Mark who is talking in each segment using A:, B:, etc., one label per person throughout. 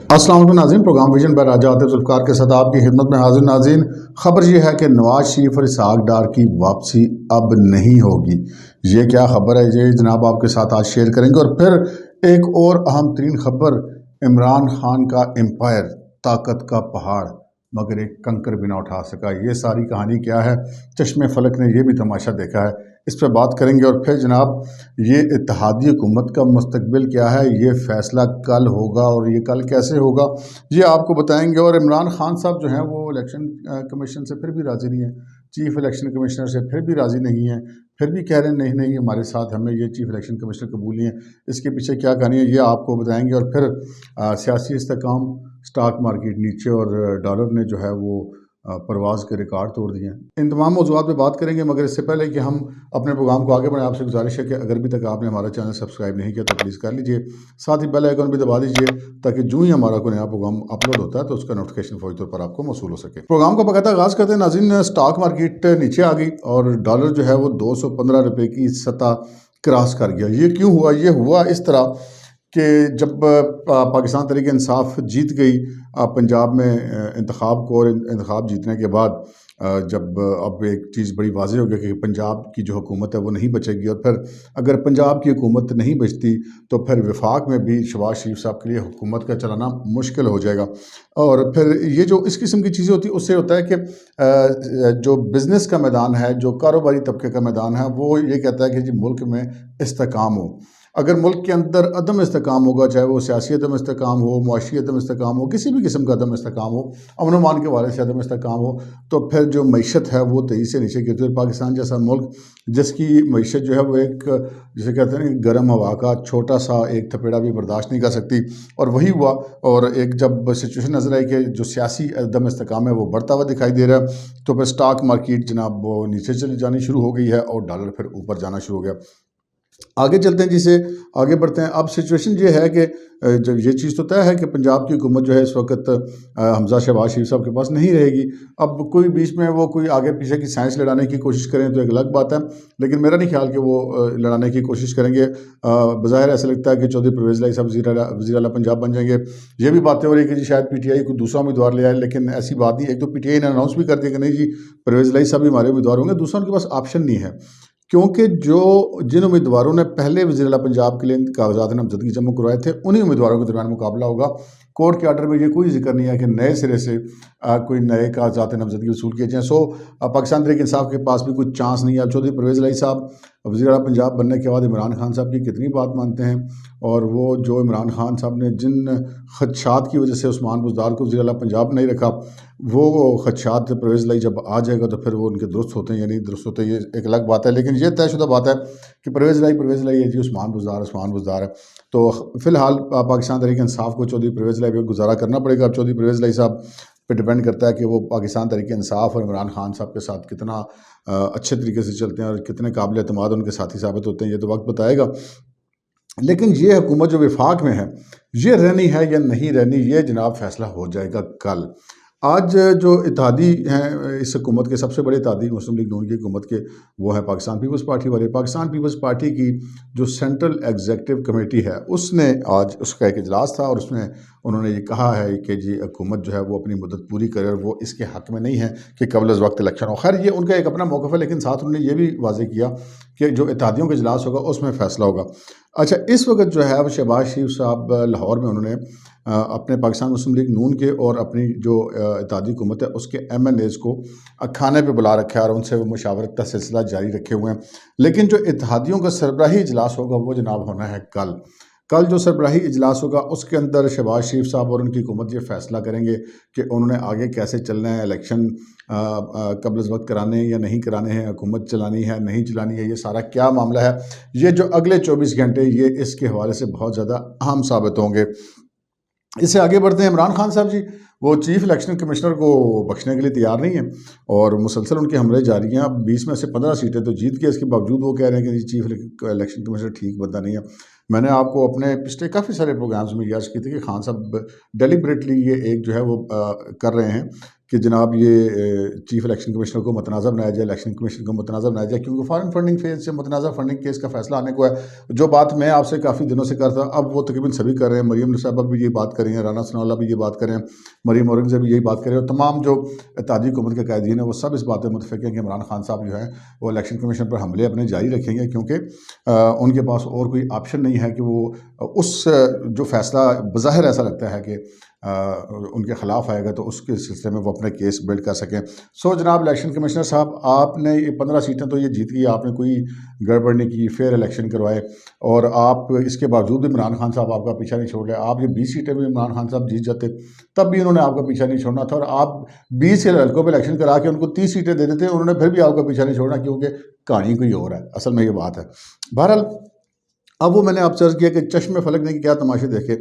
A: अस्सलाम वालेकुम नाज़रीन, प्रोग्राम विजन बाय राजा आतिफ जुल्फ़िकार के साथ आपकी खिदमत में हाजिर। नाज़रीन, खबर यह है कि नवाज शरीफ और इसहाक डार की वापसी अब नहीं होगी। ये क्या खबर है, ये जनाब आपके साथ आज शेयर करेंगे। और फिर एक और अहम तरीन खबर, इमरान खान का एम्पायर ताकत का पहाड़ मगर एक कंकर भी ना उठा सका। ये सारी कहानी क्या है, चश्मे फलक ने यह भी तमाशा देखा है, इस पर बात करेंगे। और फिर जनाब ये इत्तेहादी हुकूमत का मुस्तकबिल क्या है, ये फ़ैसला कल होगा और ये कल कैसे होगा ये आपको बताएंगे। और इमरान खान साहब जो हैं वो इलेक्शन कमीशन से फिर भी राज़ी नहीं है, चीफ इलेक्शन कमिश्नर से फिर भी राज़ी नहीं है, फिर भी कह रहे हैं नहीं नहीं हमारे साथ, हमें ये चीफ इलेक्शन कमिश्नर कबूल नहीं है। इसके पीछे क्या कहानी है ये आपको बताएंगे। और फिर सियासी इस्तेकाम, स्टॉक मार्केट नीचे और डॉलर ने जो है वो परवाज़ के रिकॉर्ड तोड़ दिए हैं। इन तमाम मौज़ूआत पे बात करेंगे, मगर इससे पहले कि हम अपने प्रोग्राम को आगे बढ़ाएं, आपसे गुजारिश है कि अगर भी तक आपने हमारा चैनल सब्सक्राइब नहीं किया तो प्लीज़ कर लीजिए, साथ ही बेल आइकन भी दबा दीजिए ताकि जो ही हमारा कोई नया प्रोग्राम अपलोड होता है तो उसका नोटिफिकेशन फौरी तौर पर आपको मौसूल हो सके। प्रोग्राम का बाकायदा आगाज़ करते हैं नाज़रीन। स्टॉक मार्केट नीचे आ गई और डॉलर जो है वो 215 रुपये की सतह क्रॉस कर गया। ये क्यों हुआ? ये हुआ इस तरह कि जब पाकिस्तान तहरीक इंसाफ जीत गई पंजाब में इंतखाब को, और इंतखाब जीतने के बाद जब अब एक चीज़ बड़ी वाज़ेह हो गई कि पंजाब की जो हुकूमत है वो नहीं बचेगी, और फिर अगर पंजाब की हुकूमत नहीं बचती तो फिर वफाक में भी शहबाज शरीफ साहब के लिए हुकूमत का चलाना मुश्किल हो जाएगा। और फिर ये जो इस किस्म की चीज़ें होती हैं उससे होता है कि जो बिज़नेस का मैदान है, जो कारोबारी तबके का मैदान है, वो ये कहता है कि जी मुल्क में इस्तेकाम हो। अगर मुल्क के अंदर अदम इस्तेकाम होगा, चाहे वो सियासी अदम इस्तेकाम हो, मुआशी अदम इस्तेकाम हो, किसी भी किस्म का अदम इस्तेकाम हो, अमन अमान के वाले से अदम इस्तेकाम हो, तो फिर जो मईशत है वो तेज़ी से नीचे गिरती है। पाकिस्तान जैसा मुल्क जिसकी मईशत जो है वो एक, जिसे कहते हैं गर्म हवा का छोटा सा एक थपेड़ा भी बर्दाश्त नहीं कर सकती, और वही हुआ। और एक जब सिचुएशन नज़र आई कि जो सियासी अदम इस्तेकाम है वो बढ़ता हुआ दिखाई दे रहा है, तो फिर स्टॉक मार्केट जनाब वो नीचे चली जानी शुरू हो गई है और डॉलर फिर ऊपर जाना शुरू हो गया। आगे चलते हैं, जिसे आगे बढ़ते हैं। अब सिचुएशन ये है कि जब ये चीज़ तो तय है कि पंजाब की हुकूमत जो है इस वक्त हमजा शहबाज शरीफ साहब के पास नहीं रहेगी। अब कोई बीच में वो कोई आगे पीछे की साइंस लड़ाने की कोशिश करें तो एक अलग बात है, लेकिन मेरा नहीं ख्याल कि वो लड़ाने की कोशिश करेंगे। बज़ाहिर ऐसा लगता है कि चौधरी परवेज़ लाई साहब वज़ीर आला पंजाब बन जाएंगे। ये भी बातें हो रही कि जी शायद पीटीआई कोई दूसरा उम्मीदवार ले आए, लेकिन ऐसी बात नहीं। एक तो पीटीआई ने अनाउंस भी कर दिया कि नहीं जी परवेज़ लाई साहब भी हमारे उम्मीदवार होंगे, दूसरा उनके पास ऑप्शन नहीं है, क्योंकि जो जिन उम्मीदवारों ने पहले वज़ीर आला पंजाब के लिए कागजात नामजदगी जमा करवाए थे उन्हीं उम्मीदवारों के दरमियान मुकाबला होगा। कोर्ट के आर्डर में ये कोई जिक्र नहीं है कि नए सिरे से कोई नए कागजात नामजदगी वसूल किए जाएँ। सो पाकिस्तान तहरीक इंसाफ के पास भी कोई चांस नहीं है। अब चौधरी परवेज़ लाई साहब वज़ीर आला पंजाब बनने के बाद इमरान खान साहब की कितनी बात मानते हैं, और वो जो इमरान खान साहब ने जिन खदशात की वजह से उस्मान बुज़दार को वज़ीर आला पंजाब नहीं रखा, वो खदशात परवेज़ लाई जब आ जाएगा तो फिर वो उनके दुरुस्त होते हैं या नहीं दुरुस्त होते, ये एक अलग बात है। लेकिन ये तयशुदा बात है कि परवेज़ लाई है जी, उस्मान बुज़दार है। तो फ़िलहाल पाकिस्तान तहरीक इंसाफ को चौधरी परवेज़ लाई पे गुजारा करना पड़ेगा। अब चौधरी परवेज़ लाई साहब पे डिपेंड करता है कि वो पाकिस्तान तहरीक इंसाफ और इमरान खान साहब के साथ कितना अच्छे तरीके से चलते हैं और कितने काबिल एतमाद उनके साथी साबित होते हैं, ये तो वक्त बताएगा। लेकिन ये हुकूमत जो वफाक में है, ये रहनी है या नहीं रहनी, ये जनाब फैसला हो जाएगा कल। आज जो इत्तेहादी हैं इस हुकूमत के, सबसे बड़े इत्तेहादी मुस्लिम लीग नून की हुकूमत के, वो है पाकिस्तान पीपल्स पार्टी वाले। पाकिस्तान पीपल्स पार्टी की जो सेंट्रल एग्जीक्यूटिव कमेटी है उसने आज उसका एक इजलास था, और उसमें उन्होंने ये कहा है कि जी हुकूमत जो है वो अपनी मुद्दत पूरी करे और वो इसके हक़ में नहीं है कि कबल अज़ वक्त इलेक्शन हो। खैर ये उनका एक अपना मौक़िफ़ है, लेकिन साथ उन्होंने ये भी वाज़ेह किया कि जो इत्तेहादियों का इजलास होगा उसमें फ़ैसला होगा। अच्छा, इस वक्त जो है अब शहबाज शरीफ साहब लाहौर में उन्होंने अपने पाकिस्तान मुस्लिम लीग नून के और अपनी जो इत्तेहादी हुकूमत है उसके MNAs को खाने पे बुला रखा है और उनसे वो मुशावरत का सिलसिला जारी रखे हुए हैं। लेकिन जो इत्तेहादियों का सरबराही इजलास होगा वो जनाब होना है कल। कल जो सरबराही इजलास होगा उसके अंदर शहबाज शरीफ साहब और उनकी हुकूमत ये फैसला करेंगे कि उन्होंने आगे कैसे चलना है, इलेक्शन कबल अज़ वक्त कराने हैं या नहीं कराने हैं, हुकूमत चलानी है नहीं चलानी है, ये सारा क्या मामला है, ये जो अगले 24 घंटे ये इसके हवाले से बहुत ज़्यादा अहम साबित होंगे। इससे आगे बढ़ते हैं। इमरान खान साहब जी वो चीफ इलेक्शन कमिश्नर को बख्शने के लिए तैयार नहीं है और मुसलसल उनके हमले जारी हैं। अब 20 में से 15 सीटें तो जीत के, इसके बावजूद वो कह रहे हैं कि चीफ इलेक्शन कमिश्नर ठीक बंदा नहीं है। मैंने आपको अपने पिछले काफ़ी सारे प्रोग्राम्स में याद की थी कि खान साहब डेलिबरेटली ये एक जो है वो कर रहे हैं कि जनाब ये चीफ इलेक्शन कमिश्नर को मुतनाज़ा बनाया जाए, इलेक्शन कमीशन को मुतनाज़ा बनाया जाए, क्योंकि फॉरेन फंडिंग फेज से मुतनाज़ा फंडिंग केस का फैसला आने को है। जो बात मैं आपसे काफ़ी दिनों से करता, अब वो तकरीबन सभी कर रहे हैं। मरीम साहबा भी ये बात कर रही हैं, राना सनाउल्लाह भी ये बात कर रहे हैं, मरीम औरंगज़ेब भी यही बात कर रहे हैं, और तमाम जो इत्तेहादी हुकूमत के कायदीन हैं वो सब इस बात पर मुतफ़िक़ हैं कि इमरान खान साहब जो हैं वो इलेक्शन कमीशन पर हमले अपने जारी रखेंगे, क्योंकि उनके पास और कोई ऑप्शन नहीं है कि वो उस जो फ़ैसला बज़ाहिर ऐसा लगता है कि उनके ख़िलाफ़ आएगा तो उसके सिलसिले में वो अपने केस बिल्ड कर सकें। सो जनाब इलेक्शन कमिश्नर साहब, आपने ये 15 सीटें तो ये जीत गई, आपने कोई गड़बड़ नहीं की, फेयर इलेक्शन करवाए, और आप इसके बावजूद भी इमरान खान साहब आपका पीछा नहीं छोड़ रहे। आप ये 20 सीटें भी इमरान खान साहब जीत जाते तब भी उन्होंने आपका पीछा नहीं छोड़ना था, और आप 20 से लड़कों पर इलेक्शन करा के उनको 30 सीटें दे देते, उन्होंने फिर भी आपका पीछा नहीं छोड़ना, क्योंकि कहानी कोई और है, असल में ये बात है। बहरहाल अब वो मैंने आपसे अर्ज़ किया कि चश्मे फलक ने क्या तमाशे देखे।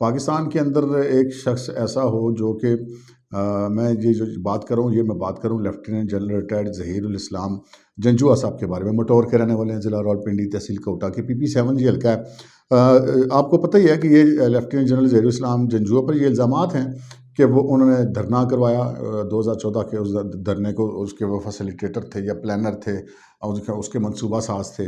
A: पाकिस्तान के अंदर एक शख्स ऐसा हो जो कि मैं ये जो बात कर रहा हूँ, ये मैं बात करूँ लेफ्टिनेंट जनरल रिटायर्ड ज़हीरुल इस्लाम जंजुआ साहब के बारे में। मटौर के रहने वाले हैं, ज़िला रावलपिंडी, तहसील कोटा के, PP7 जी हल्का है। आपको पता ही है कि ये लेफ्टिनेंट जनरल ज़हीरुल इस्लाम जंजुआ पर ये इल्ज़ामात हैं कि वो उन्होंने धरना करवाया 2014 के उस धरने को, उसके वो फैसिलिटेटर थे या प्लानर थे, और उसके मनसूबा साज थे,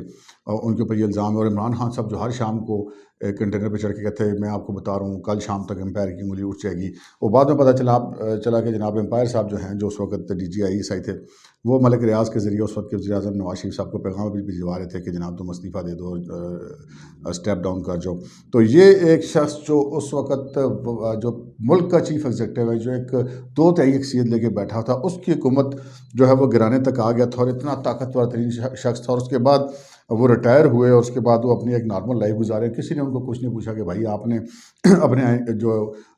A: और उनके ऊपर ये इल्ज़ाम है। और इमरान खान साहब जो हर शाम को कंटेनर पे चढ़ के कहते हैं मैं आपको बता रहा हूँ कल शाम तक एम्पायर की उंगली उठ जाएगी। वो बाद में पता चला कि जनाब एम्पायर साहब जो हैं, जो उस वक्त DGI थे, वो मलिक रियाज के ज़रिए उस वक्त के वज़ीर-ए-आज़म नवाज शरीफ साहब को पैगाम भी भिजवा रहे थे कि जनाब तुम इस्तीफ़ा दे दो, स्टेप डाउन कर जाओ। तो ये एक शख्स जो उस वक्त जो मुल्क का चीफ एग्जीक्यूटिव है, जो एक 2/3 अक्सियत लेके बैठा था, उसकी हुकूमत जो है वो गिराने तक आ गया था, और इतना ताकतवर तरीन शख्स था। और उसके बाद वो रिटायर हुए, और उसके बाद वो अपनी एक नॉर्मल लाइफ गुजारे। किसी ने उनको कुछ नहीं पूछा कि भाई आपने अपने जो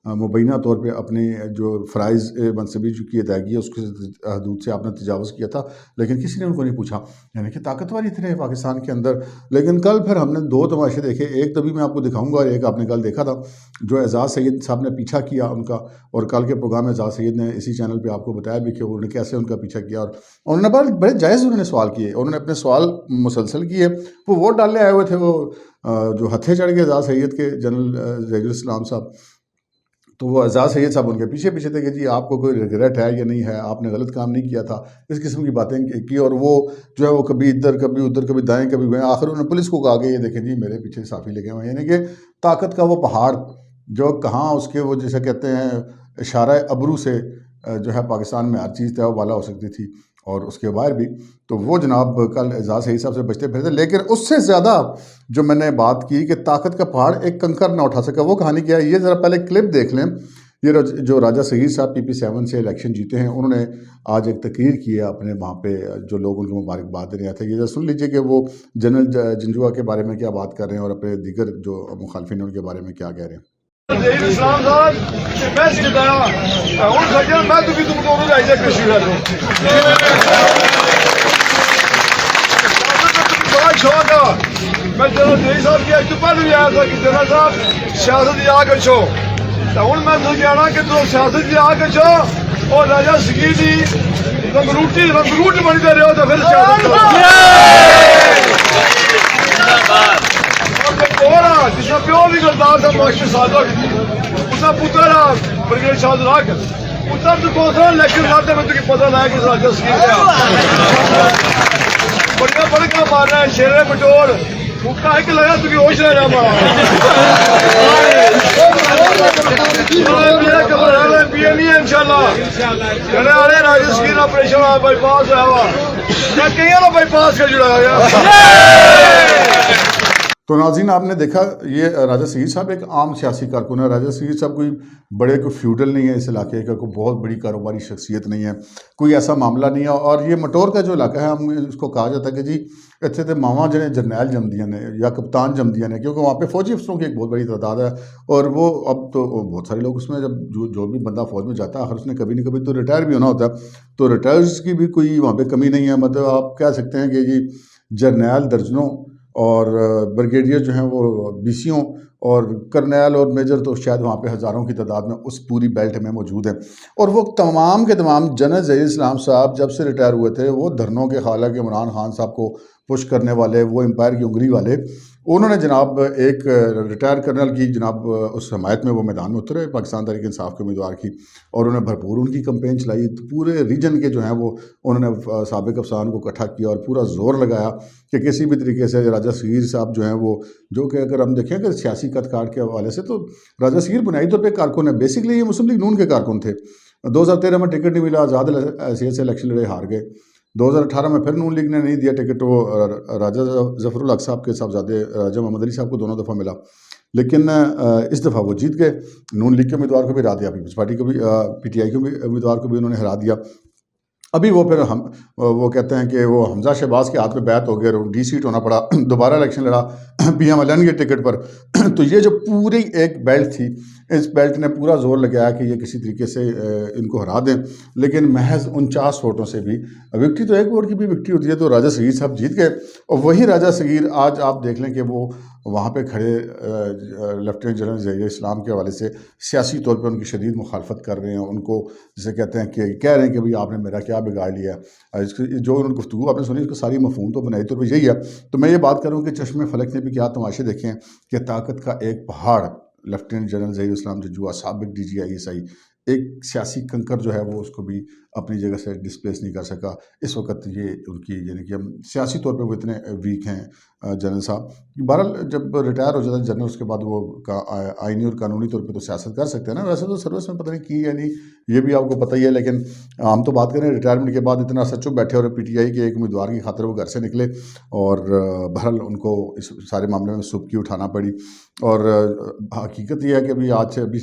A: मुबैना तौर पे अपने जो फ़राइज़ मनसबी की अदायगी है उसके हदूद से आपने तजावज़ किया था, लेकिन किसी ने उनको नहीं पूछा। यानी कि ताकतवर इतने पाकिस्तान के अंदर। लेकिन कल फिर हमने 2 तमाशे देखे, एक तभी मैं आपको दिखाऊंगा, और एक आपने कल देखा था जो एजाज़ सैयद साहब ने पीछा किया उनका। और कल के प्रोग्राम में एजाज़ सैयद ने इसी चैनल पर आपको बताया भी कि उन्होंने कैसे उनका पीछा किया, और उन्होंने बड़े जायज़ उन्होंने सवाल किए, उन्होंने अपने सवाल मुसलसल किए। वो वोट डालने आए हुए थे, वो जो हथे चढ़ गए एजाज़ सैयद के, जनरल ज़हीरुल इस्लाम साहब, तो वो एजाज़ सैयद साहब उनके पीछे पीछे थे कि जी आपको कोई रिग्रेट है या नहीं है, आपने गलत काम नहीं किया था, इस किस्म की बातें की। और वो जो है वो कभी इधर कभी उधर, कभी दाएं कभी बाएं, आखिर उन्होंने पुलिस को कहा कि ये देखें जी मेरे पीछे साफ़ी लगे हुए हैं। यानी कि ताकत का वो पहाड़ जो कहाँ उसके वो जैसे कहते हैं इशारा अबरू से जो है पाकिस्तान में हर चीज़ तय वाला हो सकती थी, और उसके बाहर भी। तो वो जनाब कल एजाज़ सैयद साहब से बचते फिरते। लेकिन उससे ज़्यादा जो मैंने बात की कि ताकत का पहाड़ एक कंकर ना उठा सका, वो कहानी क्या है, ये ज़रा पहले क्लिप देख लें। ये जो राजा सहीर साहब PP7 से इलेक्शन जीते हैं, उन्होंने आज एक तकरीर की है अपने वहाँ पे, जो लोग उनको मुबारकबाद दे रहे थे। ये सुन लीजिए कि वो जनरल जंजुआ के बारे में क्या बात कर रहे हैं, और अपने दीगर जो मुखालफिन उनके बारे में क्या कह रहे हैं।
B: इस्लाम साहब मैं सिखाया हूं सजन मैं तुम दोनों जाइए कृषि बड़ा शौक है। मैं जनरल जही साहब की एक पहले भी आया था कि जनरल साहब सियासत आगे छो, हूँ मैं तुम कहना कि तुम सियासत आगे छो, और राजा सगी जी रंगरूट बनते रहो तो फिर जिसका प्यो भी गरदार था मास्टर सादक, उसका पुत्र ब्रिगेड शाह राग, पुत्र तो दूसरा इलेक्शन लड़ते में तुझे पता लगा कि राजा स्कीम बढ़िया बड़का मार रहा है, शेरे पटोर मुक्का है कि लगा तुझे होश रह रहा मेरा खबर है पिए नहीं है इंशाल्लाह। कहने वाले राजा स्कीम ऑपरेशन बाईपास है, मैं कहीं ना बाईपास का जुड़ा गया।
A: तो नाज़रीन आपने देखा, ये राजा सहीर साहब एक आम सियासी कारकुन है। राजा सहीर साहब कोई बड़े कोई फ्यूडल नहीं है इस इलाके का, कोई बहुत बड़ी कारोबारी शख्सियत नहीं है, कोई ऐसा मामला नहीं है। और ये मटौर का जो इलाका है, हम इसको कहा जाता है कि जी इतने तो मावा जने जरनैल जमदियाँ ने या कप्तान जमदियाँ ने, क्योंकि वहाँ पे फौजी अफसरों की एक बहुत बड़ी तादाद है। और वो अब तो बहुत सारे लोग उसमें, जब जो भी बंदा फौज में जाता है आखिर उसने कभी न कभी तो रिटायर भी होना होता है, तो रिटायर्स की भी कोई वहाँ पर कमी नहीं है। मतलब आप कह सकते हैं कि जी जरनैल दर्जनों और ब्रिगेडियर जो हैं वो बीसियों, और करनैल और मेजर तो शायद वहाँ पे हज़ारों की तादाद में उस पूरी बेल्ट में मौजूद हैं। और वो तमाम के तमाम जनरल ज़हीरुल इस्लाम साहब जब से रिटायर हुए थे, वो धरनों के खाला के इमरान खान साहब को पुश करने वाले, वो एम्पायर की उंगली वाले, उन्होंने जनाब एक रिटायर कर्नल की जनाब उस हमायत में वो मैदान में उतरे पाकिस्तान तहरीक इंसाफ के उम्मीदवार की, और उन्होंने भरपूर उनकी कंपेन चलाई। तो पूरे रीजन के जो हैं वो उन्होंने साबिक अफसरान को इकट्ठा किया और पूरा जोर लगाया कि किसी भी तरीके से राजा सगीर साहब जो हैं वो, जो कि अगर हम देखें कि सियासी कदकाठ के हवाले से तो राजा सगीर बुनियादी तौर पर कारकुन है, बेसिकली ये मुस्लिम लीग नून के कारकुन थे। 2013 में टिकट नहीं मिला, आज़ाद हैसियत से इलेक्शन लड़े, हार गए। 2018 में फिर नून लीग ने नहीं दिया टिकट, वो राजा जफरुल हक साहब के साहबजादे राजा मोहम्मद अली साहब को दोनों दफ़ा मिला, लेकिन इस दफ़ा वो जीत गए। नून लीग के उम्मीदवार को भी हरा दिया, पीपल्स पार्टी को भी, पीटीआई के उम्मीदवार को भी उन्होंने हरा दिया। अभी वो फिर हम वो कहते हैं कि वो हमजा शहबाज के हाथ में बैत हो गए और डी सीट होना पड़ा, दोबारा इलेक्शन लड़ा PMLN के टिकट पर। तो ये जो पूरी एक बेल्ट थी, इस बेल्ट ने पूरा जोर लगाया कि ये किसी तरीके से इनको हरा दें, लेकिन महज 49 वोटों से भी, विक्ट्री तो एक वोट की भी विक्ट्री होती है, तो राजा सगीर साहब जीत गए। और वही राजा सगीर आज आप देख लें कि वो वहाँ पे खड़े लेफ्टिनेंट जनरल ज़हिर इस्लाम के हवाले से सियासी तौर पे उनकी शदीद मुखालफत कर रहे हैं। उनको जिसे कहते हैं कि कह रहे हैं कि भाई आपने मेरा क्या बिगाड़ लिया। जो उन्होंने गुफ्तगू आपने सुनी, उसको सारी मफहूम तो बुनियादी तौर पर यही है। तो मैं ये बात करूँ कि चश्मे फलक ने भी क्या तमाशे देखे हैं कि ताकत का एक पहाड़ लेफ्टिनेंट जनरल ज़हिर इस्लाम जजुआ, साबिक DGI एक सियासी कंकर जो है वो उसको भी अपनी जगह से डिस्प्लेस नहीं कर सका। इस वक्त ये उनकी, यानी कि हम सियासी तौर पे वो इतने वीक हैं जनरल साहब। बहरहाल जब रिटायर हो जाता है जनरल, उसके बाद वो आइनी और कानूनी तौर पे तो सियासत कर सकते हैं ना। वैसे तो सर्विस में पता नहीं की या नहीं, ये भी आपको पता ही है, लेकिन हम तो बात करें रिटायरमेंट के बाद इतना सच्चो बैठे और PTI के एक उम्मीदवार की खातिर वो घर से निकले, और बहरहाल उनको इस सारे मामले में सुबकी उठाना पड़ी। और हकीकत यह है कि अभी आज से अभी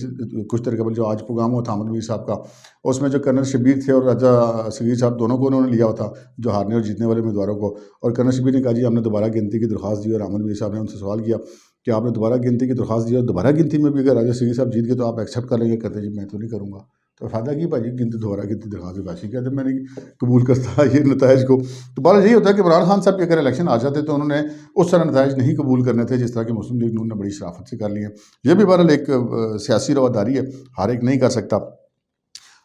A: कुछ देर कबल जो आज प्रोग्राम हुआ था अहमद मीर साहब का, उसमें जो कर्नल शबीर थे और राजा सगीर साहब दोनों को उन्होंने लिया हुआ था, जो हारने और जीतने वाले उम्मीदवारों को। और कर्नल शबीर ने कहा जी हमने दोबारा गिनती की दरख्वास्त दी, और अहमद मीर साहब ने उनसे सवाल किया कि आपने दोबारा गिनती की दरख्वास्त दी और दोबारा गिनती में भी अगर राजा सगीर साहब जीत गए तो आप एक्सेप्ट कर लेंगे? कहते जी मैं तो नहीं करूँगा। तो फ़ायदा की भाजी गिनती दोबारा गिनती दरख्वास्त वैसी, कहते मैं नहीं कबूल करता ये नताइज को। तो बार यही होता है कि इमरान खान साहब के अगर इलेक्शन आ जाते तो उन्होंने उस तरह नताइज नहीं कबूल करने थे जिस तरह की मुस्लिम लीग नून ने बड़ी शराफत से कर लिए। ये भी बहरहाल एक सियासी रवादारी है, हर एक नहीं कर सकता।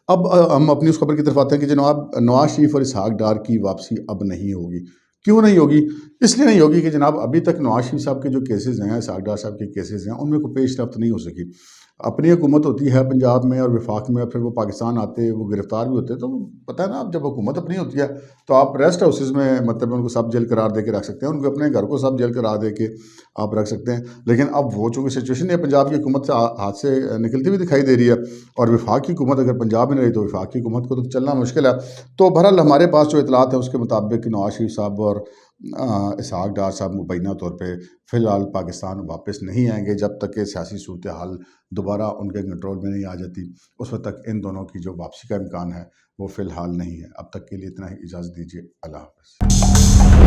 A: अब हम अपनी उस खबर की तरफ आते हैं कि जनाब नवाज शरीफ और इसहाक डार की वापसी अब नहीं होगी। क्यों नहीं होगी? इसलिए नहीं होगी कि जनाब अभी तक नवाज शरीफ साहब के जो केसेस हैं, इसहाक डार साहब के केसेस हैं, उनमें कोई पेश रफ्त नहीं हो सकी। अपनी हुकूमत होती है पंजाब में और वफाक में, फिर वो पाकिस्तान आते, वो गिरफ्तार भी होते, तो पता है ना, अब जब हुकूमत अपनी होती है तो आप रेस्ट हाउसेस में मतलब उनको सब जेल करार दे के रख सकते हैं, उनको अपने घर को सब जेल करार दे के आप रख सकते हैं। लेकिन अब वो चूँकि सिचुएशन है पंजाब की हुकूमत से हाथ से निकलती हुई दिखाई दे रही है, और वफाक की हुकूमत अगर पंजाब में नहीं रही तो वफाक की हुकूमत को तो चलना मुश्किल है। तो बहरहाल हमारे पास जो इतलात है उसके मुताबिक नवाज शरीफ साहब और इसहाक डार साहब मुबैना तौर पे फ़िलहाल पाकिस्तान वापस नहीं आएंगे जब तक कि सियासी सूरत हाल दोबारा उनके कंट्रोल में नहीं आ जाती। उस वक्त तक इन दोनों की जो वापसी का इम्कान है वो फ़िलहाल नहीं है। अब तक के लिए इतना ही, इजाज़त दीजिए, अल्लाह हाफ़िज़।